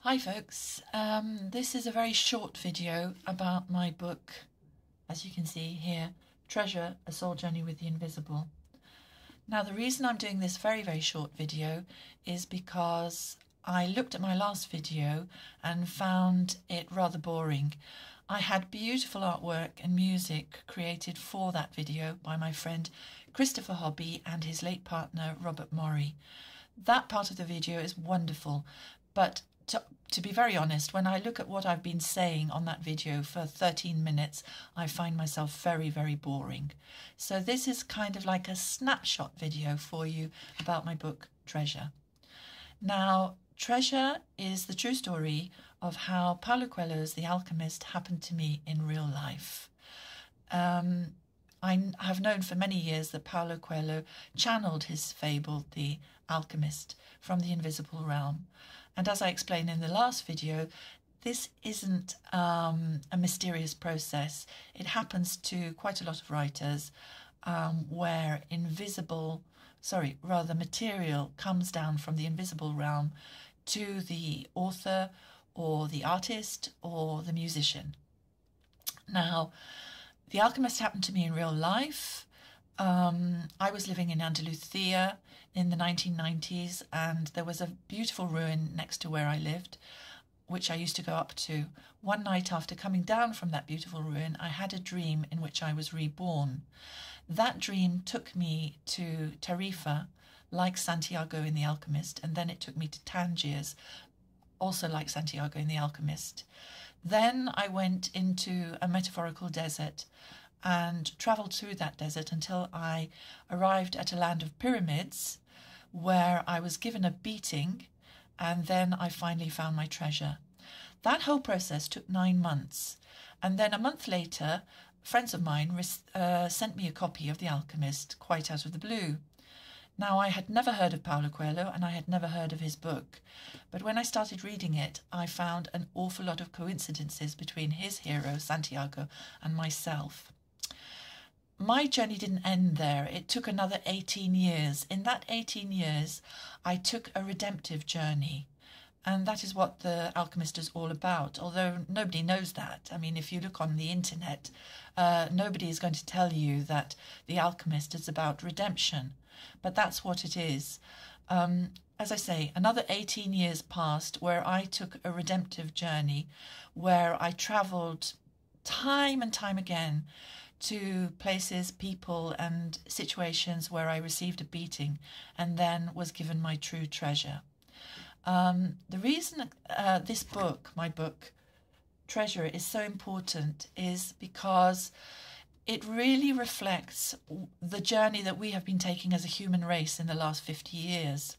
Hi folks, this is a very short video about my book, as you can see here, Treasure, A Soul Journey with the Invisible. Now the reason I'm doing this very short video is because I looked at my last video and found it rather boring. I had beautiful artwork and music created for that video by my friend Christopher Hobby and his late partner Robert Morrie. That part of the video is wonderful, but to be very honest, when I look at what I've been saying on that video for 13 minutes, I find myself very boring. So this is kind of like a snapshot video for you about my book, Treasure. Now, Treasure is the true story of how Paulo Coelho's The Alchemist happened to me in real life. I have known for many years that Paulo Coelho channeled his fable, The Alchemist, from the invisible realm. And as I explained in the last video, this isn't a mysterious process. It happens to quite a lot of writers where material comes down from the invisible realm to the author or the artist or the musician. Now, The Alchemist happened to me in real life. I was living in Andalusia in the 1990s, and there was a beautiful ruin next to where I lived, which I used to go up to. One night after coming down from that beautiful ruin, I had a dream in which I was reborn. That dream took me to Tarifa, like Santiago in The Alchemist, and then it took me to Tangiers, also like Santiago in The Alchemist. Then I went into a metaphorical desert and travelled through that desert until I arrived at a land of pyramids where I was given a beating, and then I finally found my treasure. That whole process took 9 months, and then a month later, friends of mine sent me a copy of The Alchemist quite out of the blue. Now, I had never heard of Paulo Coelho and I had never heard of his book, but when I started reading it, I found an awful lot of coincidences between his hero, Santiago, and myself. My journey didn't end there. It took another 18 years. In that 18 years, I took a redemptive journey. And that is what The Alchemist is all about, although nobody knows that. I mean, if you look on the internet, nobody is going to tell you that The Alchemist is about redemption. But that's what it is. As I say, another 18 years passed where I took a redemptive journey, where I travelled time and time again to places, people and situations where I received a beating and then was given my true treasure. The reason this book, my book, Treasure, is so important is because it really reflects the journey that we have been taking as a human race in the last 50 years.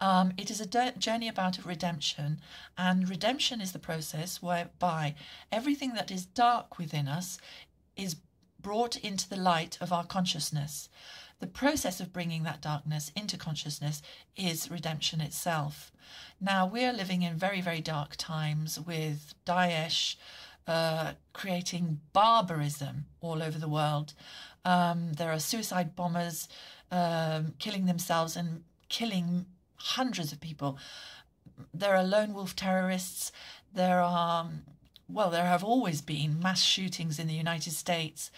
It is a journey about redemption, and redemption is the process whereby everything that is dark within us is brought into the light of our consciousness. The process of bringing that darkness into consciousness is redemption itself. Now, we are living in very dark times with Daesh creating barbarism all over the world. There are suicide bombers killing themselves and killing hundreds of people. There are lone wolf terrorists. There have always been mass shootings in the United States.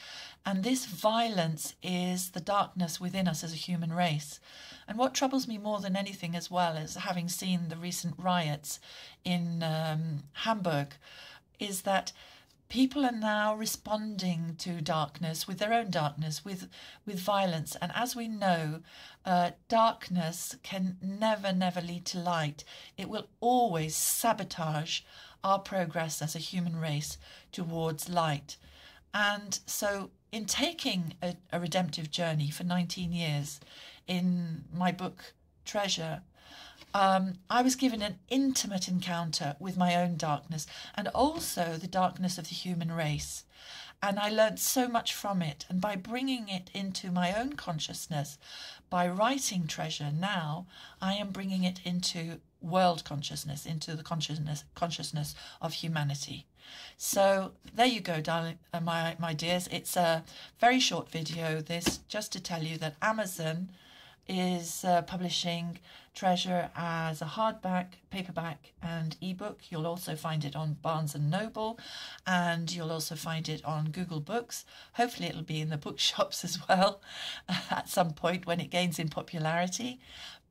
And this violence is the darkness within us as a human race. And what troubles me more than anything as well is having seen the recent riots in Hamburg, is that people are now responding to darkness with their own darkness, with violence. And as we know, darkness can never lead to light. It will always sabotage our progress as a human race towards light. And so in taking a redemptive journey for 19 years in my book, Treasure, I was given an intimate encounter with my own darkness and also the darkness of the human race. And I learned so much from it. And by bringing it into my own consciousness, by writing Treasure now, I am bringing it into world consciousness, into the consciousness of humanity. So there you go, darling, my dears. It's a very short video, this, just to tell you that Amazon is publishing Treasure as a hardback, paperback and ebook. You'll also find it on Barnes & Noble, and you'll also find it on Google Books. Hopefully it'll be in the bookshops as well at some point when it gains in popularity.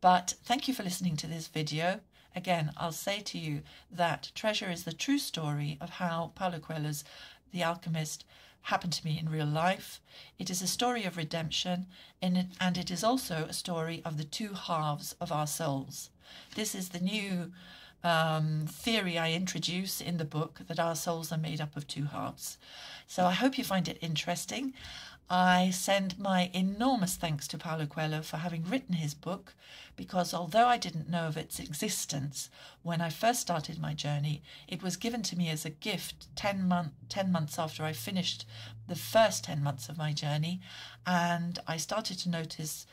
But thank you for listening to this video. Again, I'll say to you that Treasure is the true story of how Paulo Coelho's The Alchemist happened to me in real life. It is a story of redemption, and it is also a story of the two halves of our souls. This is the new theory I introduce in the book, that our souls are made up of two halves. So I hope you find it interesting. I send my enormous thanks to Paulo Coelho for having written his book, because although I didn't know of its existence when I first started my journey, it was given to me as a gift 10 months after I finished the first 10 months of my journey, and I started to notice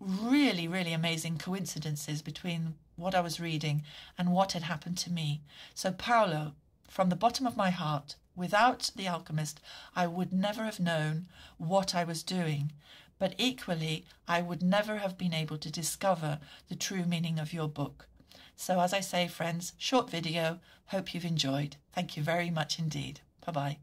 really, really amazing coincidences between what I was reading and what had happened to me. So Paulo, from the bottom of my heart, without The Alchemist, I would never have known what I was doing, but equally, I would never have been able to discover the true meaning of your book. So as I say, friends, short video, hope you've enjoyed. Thank you very much indeed. Bye-bye.